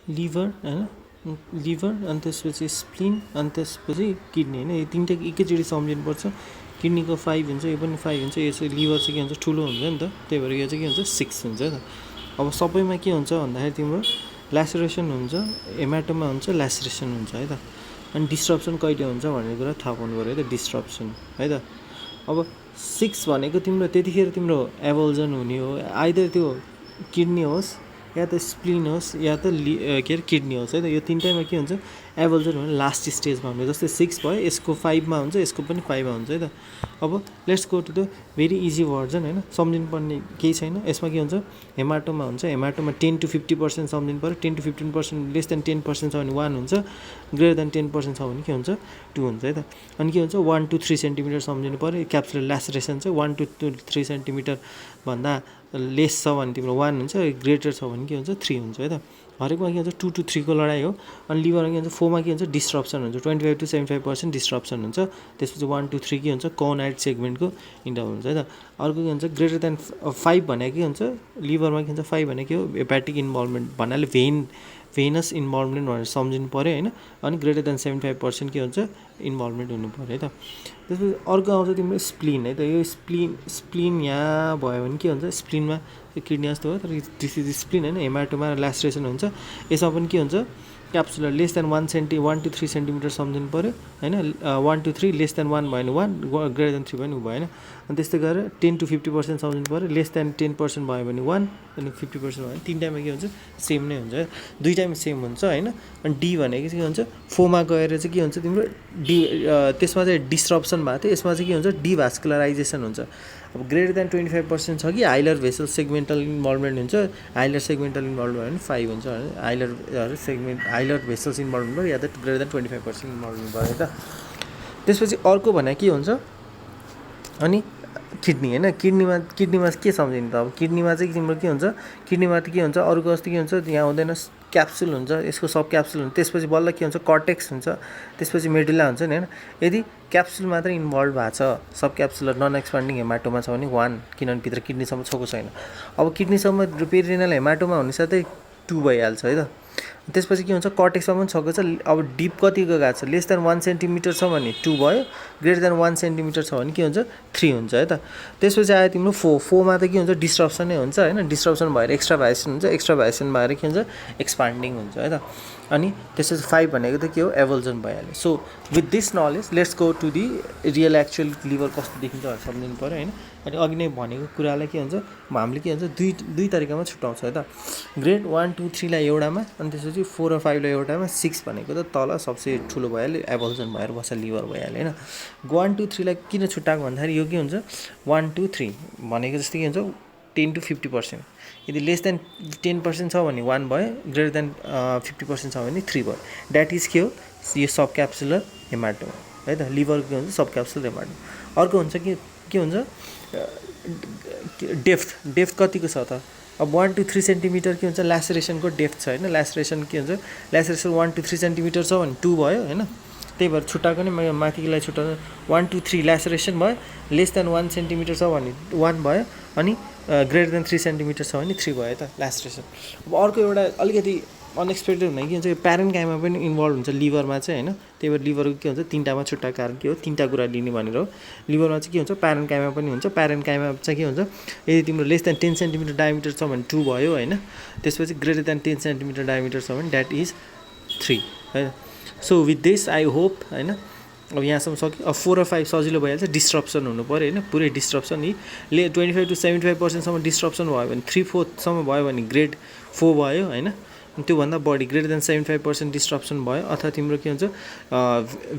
Liver हैन, liver अनि त्यसपछि स्प्लिन अनि त्यसपछि किडनी हैन। यो तीनटा एकैचोटि सम्झिनुपर्छ। किडनीको 5 हुन्छ, यो पनि 5 हुन्छ। यो चाहिँ लिभर चाहिँ के हुन्छ ठुलो हुन्छ नि त, त्यही भएर यो चाहिँ के हुन्छ 6 हुन्छ त। अब सबैमा के हुन्छ भन्दाखेरि तिम्रो ल्यासरेसन हुन्छ, हेमाटोमा हुन्छ, ल्यासरेसन हुन्छ है त। अनि डिस्ट्रप्सन कहिले हुन्छ भन्ने कुरा थाहा पाउनु पऱ्यो है त, डिस्ट्रप्सन है त। अब 6 भनेको तिम्रो त्यतिखेर तिम्रो एभल्जन हुने हो, आइदर त्यो किडनी होस् या त स्प्लिन होस् या त के अरे किडनी होस् है त। यो तिनटैमा के हुन्छ एभल्जन भने लास्ट स्टेजमा हुन्छ। जस्तै 6 भयो, यसको 5मा हुन्छ, यसको पनि 5मा हुन्छ है त। अब let's go to the very easy version हैन, सम्झिनु पर्ने केही छैन। यसमा के हुन्छ हेमाटोमा हुन्छ, हेमाटोमा 10 to 50% सम्झिनु पऱ्यो। 10 to 15% लेस देन 10% छ भने 1 हुन्छ, ग्रेटर देन 10% छ भने के हुन्छ 2 हुन्छ है त। अनि के हुन्छ 1 to 3 सेन्टिमिटर सम्झिनु पऱ्यो। क्याप्सुलर ल्यासरेसन चाहिँ 1 to 3 सेन्टिमिटर भन्दा लेस छ भने तिम्रो 1 हुन्छ, ग्रेटर छ भने के हुन्छ 3 हुन्छ है त। हरेकमा के हुन्छ 2 to 3 को लडाइँ हो। अनि लिभरमा के हुन्छ 4 मा के हुन्छ डिस्ट्रप्सन हुन्छ, 25 to 75% डिस्ट्रप्सन हुन्छ। त्यसपछि 1 to 3 के हुन्छ कोनाइड सेगमेन्टको इन्टरभल हुन्छ है त। अर्को के हुन्छ ग्रेटर देन 5 भनेको के हुन्छ लिभरमा के हुन्छ 5 भनेको के हो हेपाटिक इन्भल्भमेन्ट भन्नाले भेनस इन्भल्भमेन्ट भनेर सम्झिनु पऱ्यो हैन। अनि ग्रेटर देन 75% के हुन्छ इन्भल्भमेन्ट हुनु पऱ्यो है त। त्यसपछि अर्को आउँछ तिम्रो स्प्लिन है त। यो स्प्लिन यहाँ भयो भने के हुन्छ स्प्लिनमा किडनी जस्तो हो तर दिस इज स्प्लिन हैन। हेमाटोमा ल्यासरेसन हुन्छ। यसमा पनि के हुन्छ capsular lace than 1 to 3 centimetre सम्झिनु पऱ्यो हैन। 1 to 3 लेस देन 1 भयो भने 1, ग्रेटर देन 3 भयो भने भएन। अनि त्यस्तै गरेर 10 to 50% सम्झिनु पऱ्यो। लेस देन 10% भयो भने 1 अनि 50% भयो भने तिनटामा के हुन्छ सेम नै हुन्छ, दुईटामा सेम हुन्छ हैन। अनि डी भनेको चाहिँ के हुन्छ 4 मा गएर चाहिँ के हुन्छ तिम्रो डी, त्यसमा चाहिँ डिस्ट्रप्सन भएको थियो, यसमा चाहिँ के हुन्छ डिभास्कुलराइजेसन हुन्छ। अब ग्रेटर देन 25% छ कि हाइलर भेसल सेगमेन्टल इन्भल्भमेन्ट हुन्छ। हाइलर सेगमेन्टल इन्भल्भ भयो भने 5 हुन्छ, हाइलर भेसल्स इन्भल्भमेन्ट भयो या त ग्रेटर देन 25% इन्भल्भमेन्ट भयो है त। त्यसपछि अर्को भने के हुन्छ अनि किडनी हैन। किडनीमा के सम्झिनु त। अब किडनीमा चाहिँ तिम्रो के हुन्छ किडनीमा त के हुन्छ अरूको जस्तो के हुन्छ यहाँ हुँदैन, क्याप्सुल हुन्छ, यसको सब क्याप्सुल हुन्छ, त्यसपछि बल्ल के हुन्छ कर्टेक्स हुन्छ, त्यसपछि मेडुला हुन्छ नि हैन। यदि क्याप्सुल मात्र इन्भल्भ भएको छ, सब क्याप्सुलर नन एक्सपान्डिङ हेमाटोमा छ भने 1, किनभने भित्र किडनीसम्म छोएको छैन। अब किडनीसम्म पेरिनेल हेमाटोमा हुने साथै 2 भइहाल्छ है त। त्यसपछि के हुन्छ कर्टेक्समा पनि छको छ। अब डिप कतिको गएको छ लेस देन 1 सेन्टिमिटर छ भने 2 भयो, ग्रेटर देन 1 सेन्टिमिटर छ भने के हुन्छ 3 हुन्छ है त। त्यसपछि आयो तिम्रो 4 मा त के हुन्छ डिस्ट्रप्सनै हुन्छ हैन। डिस्ट्रप्सन भएर एक्स्ट्राभाइसन हुन्छ, एक्स्ट्राभाइसन भएर के हुन्छ एक्सपान्डिङ हुन्छ है त। अनि त्यसपछि 5 भनेको त के हो एभल्जन भइहाल्यो। So with this knowledge let's go to the real actual liver कस्तो देखिन्छ भनेर सम्झिनु पऱ्यो हैन। अनि अघि नै भनेको कुरालाई के हुन्छ हामीले के हुन्छ दुई तरिकामा छुट्याउँछ है त। ग्रेड 1, 2, 3 लाई एउटामा अनि त्यसपछि 4 र 5 लाई एउटामा, 6 भनेको त तल सबसे ठुलो भइहाल्यो एभल्जन भएर बस्छ लिभर भइहाल्यो हैन। 1, 2, 3 लाई किन छुट्याएको भन्दाखेरि यो के हुन्छ 1, 2, 3 भनेको जस्तै के हुन्छ 10 to 50%। यदि लेस देन 10% छ भने 1 भयो, ग्रेटर देन 50% छ भने 3 भयो। द्याट इज के हो यो सब क्याप्सुलर हेमाटो है त। लिभर के हुन्छ सब क्याप्सुलर हेमाटो। अर्को हुन्छ के हुन्छ डेप्थ कतिको छ त। अब 1 to 3 सेन्टिमिटर के हुन्छ ल्यासरेसनको डेप्थ छ हैन। ल्यासरेसन के हुन्छ ल्यासरेसन 1 to 3 सेन्टिमिटर छ भने 2 भयो हैन। त्यही भएर छुट्टाएको नै माथिलाई छुट्टाउनु 1 to 3 ल्यासरेसन भयो, लेस देन 1 सेन्टिमिटर छ भने 1 भयो, अनि ग्रेटर देन 3 सेन्टिमिटर छ भने 3 भयो त ल्यासरेसन। अब अर्को एउटा अलिकति अनएक्सपेक्टेड हुने के हुन्छ यो प्यारेन्काइमा पनि इन्भल्भ हुन्छ लिभरमा चाहिँ हैन। त्यही भएर लिभरको के हुन्छ तिनटामा छुट्टाएको कारण के हो तिनटा कुरा लिने भनेर हो। लिभरमा चाहिँ के हुन्छ प्यारेन्काइमा पनि हुन्छ। प्यारेन्काइमा चाहिँ के हुन्छ यदि तिम्रो लेस देन 10 सेन्टिमिटर डायमिटर छ भने 2 भयो हैन। त्यसपछि ग्रेटर देन 10 सेन्टिमिटर डायमिटर छ भने द्याट इज 3 है। So with this I hope हैन अब यहाँसम्म सक्यो। अब 4 र 5 सजिलो भइहाल्छ, डिस्ट्रप्सन हुनु पऱ्यो हैन, पुरै डिस्ट्रप्सन यी 25 to 75% सम्म डिस्ट्रप्सन भयो भने 3/4 सम्म भयो भने ग्रेड 4 भयो हैन। त्योभन्दा बढी ग्रेटर देन 75% डिस्ट्रप्सन भयो अथवा तिम्रो के हुन्छ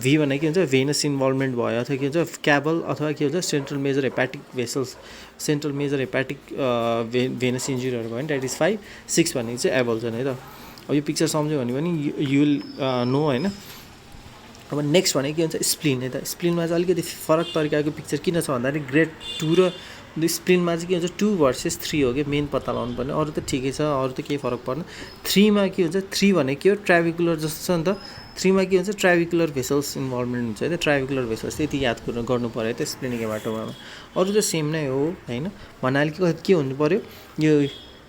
भी भनेको के हुन्छ भेनस इन्भल्भमेन्ट भयो अथवा के हुन्छ क्याबल अथवा के हुन्छ central major hepatic vessels, central major hepatic venous इन्जुरीहरू भयो भने द्याट इज 5। 6 भनेको चाहिँ एभल्जन है त। अब यो पिक्चर सम्झ्यो भने पनि यु विल नो हैन। अब नेक्स्ट भनेको के हुन्छ स्प्लिन है त। स्प्लिनमा चाहिँ अलिकति फरक तरिकाको पिक्चर किन छ भन्दाखेरि ग्रेड 2 र स्प्लिनमा चाहिँ के हुन्छ 2 versus 3 हो कि मेन पत्ता लगाउनु पर्ने। अरू त ठिकै छ, अरू त केही फरक पर्दैन। 3 मा के हुन्छ 3 भनेको के हो ट्राभिकुलर जस्तो छ नि त। 3 मा के हुन्छ ट्राभिकुलर भेसल्स इन्भल्भमेन्ट हुन्छ है त। ट्राभिकुलर भेसल्स त्यति याद गर्नु पऱ्यो है त स्प्लिनिक हेमाटोमामा। अरू त सेम नै हो हैन। भन्नाले के हुनु पऱ्यो यो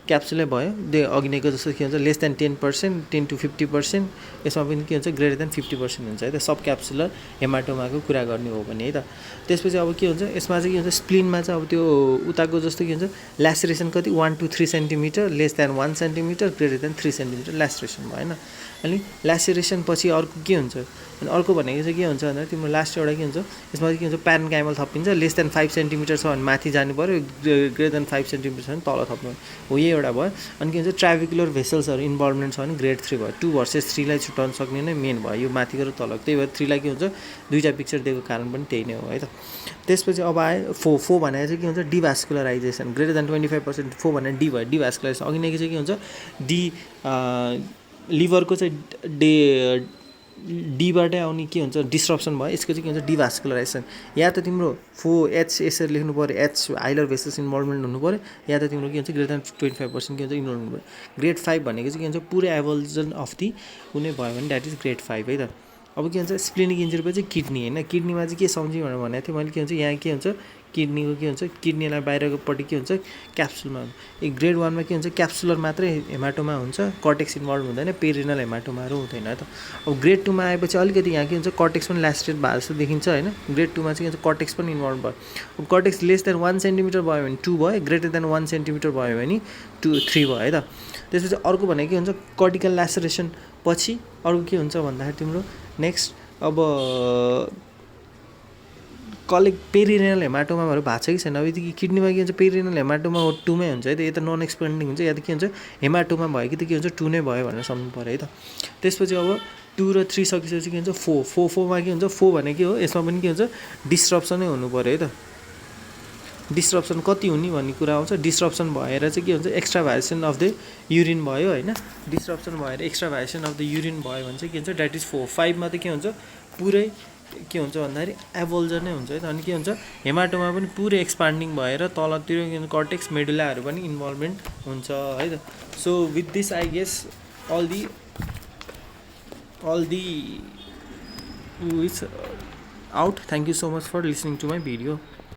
क्याप्सुलै भयो अघिनेको जस्तो के हुन्छ लेस देन 10%, 10 to 50%, यसमा पनि के हुन्छ ग्रेटर देन 50% हुन्छ है त सब क्याप्सुलर हेमाटोमाको कुरा गर्ने हो भने है त। त्यसपछि अब के हुन्छ यसमा चाहिँ के हुन्छ स्प्लिनमा चाहिँ अब त्यो उताको जस्तो के हुन्छ ल्यासरेसन कति 1 to 3 centimetre, less than 1 centimetre, greater than 3 centimetre laceration भयो होइन। अनि ल्यासरेसन पछि अर्को के हुन्छ अनि अर्को भनेको चाहिँ के हुन्छ भन्दा तिम्रो लास्ट एउटा के हुन्छ यसमा चाहिँ के हुन्छ प्यारेन्काइमल थपिन्छ, लेस देन 5 सेन्टिमिटर छ भने माथि जानु पऱ्यो, ग्रेटर देन 5 सेन्टिमिटर छ भने तल थप्नु हो, यही एउटा भयो। अनि के हुन्छ ट्राभिकुलर भेसल्सहरू इन्भल्भमेन्ट छ भने ग्रेड 3 भयो। 2 versus 3 लाई छुट्याउन सक्ने नै मेन भयो यो माथिको र तलको, त्यही भएर 3 लाई के हुन्छ दुईवटा पिक्चर दिएको कारण पनि त्यही नै हो है त। त्यसपछि अब आयो 4 भनेको चाहिँ के हुन्छ डिभास्कुलराइजेसन, ग्रेटर देन 25%, 4 भनेर डी भयो डिभास्कुलराइजेसन। अघि नै चाहिँ के हुन्छ लिभरको चाहिँ डीबाटै आउने के हुन्छ डिस्ट्रप्सन भयो, यसको चाहिँ के हुन्छ डिभास्कुलराइजेसन। या त तिम्रो 4H यसरी लेख्नु पऱ्यो, H हाइलर भेसल्स इन्भल्भमेन्ट हुनु पऱ्यो, या त तिम्रो के हुन्छ ग्रेटर देन 25% के हुन्छ इन्भल्भ हुनु पऱ्यो। ग्रेड 5 भनेको चाहिँ के हुन्छ पुरै एभल्जन अफ दि कुनै भयो भने द्याट इज ग्रेड 5 है त। अब के हुन्छ स्प्लिनिक इन्जुरी पछि किडनी होइन, किडनीमा चाहिँ के सम्झ्यो भनेको थिएँ मैले, के हुन्छ यहाँ के हुन्छ किडनीको के हुन्छ किडनीलाई बाहिरकोपट्टि के हुन्छ क्याप्सुलमा हुन्छ। ग्रेड 1 मा के हुन्छ क्याप्सुलर मात्रै हेमाटोमा हुन्छ, कर्टेक्स इन्भल्भ हुँदैन, पेरिनल हेमाटोमाहरू हुँदैन है त। अब ग्रेड 2 मा आएपछि अलिकति यहाँ के हुन्छ कर्टेक्स पनि ल्यास्टेड भएको जस्तो देखिन्छ होइन। ग्रेड 2 मा चाहिँ के हुन्छ कर्टेक्स पनि इन्भल्भ भयो। अब कर्टेक्स लेस देन 1 सेन्टिमिटर भयो भने 2 भयो, ग्रेटर देन 1 सेन्टिमिटर भयो भने 3 भयो है त। त्यसपछि अर्को भनेको के हुन्छ कर्टिकल ल्यासरेसन पछि अर्को के हुन्छ भन्दाखेरि तिम्रो नेक्स्ट अब पेरिनेल हेमाटोमाहरू भएको छ कि छैन। अब यदि किडनीमा के हुन्छ पेरिनेल हेमाटोमा 2 मै हुन्छ है त, या त नन एक्सपेन्डिङ हुन्छ या त के हुन्छ हेमाटोमा भयो कि त के हुन्छ 2 नै भयो भनेर सम्झनु पऱ्यो है त। त्यसपछि अब 2 र 3 सकिसकेपछि के हुन्छ 4 मा के हुन्छ 4 भनेको के हो यसमा पनि के हुन्छ डिस्ट्रप्सनै हुनु पऱ्यो है त। डिस्ट्रप्सन कति हुने भन्ने कुरा आउँछ, डिस्ट्रप्सन भएर चाहिँ के हुन्छ एक्स्ट्राभाइसन अफ द युरिन भयो होइन, डिस्ट्रप्सन भएर एक्स्ट्राभाइसन अफ द युरिन भयो भने चाहिँ के हुन्छ द्याट इज 4। 5 मा त के हुन्छ पुरै के हुन्छ भन्दाखेरि एभल्जन नै हुन्छ है त। अनि के हुन्छ हेमाटोमा पनि पुरै एक्सपान्डिङ भएर तलतिर के हुन्छ कर्टेक्स मेडुलाहरू पनि इन्भल्भमेन्ट हुन्छ है त। So with this I guess all the is out. Thank you so much for listening to my video.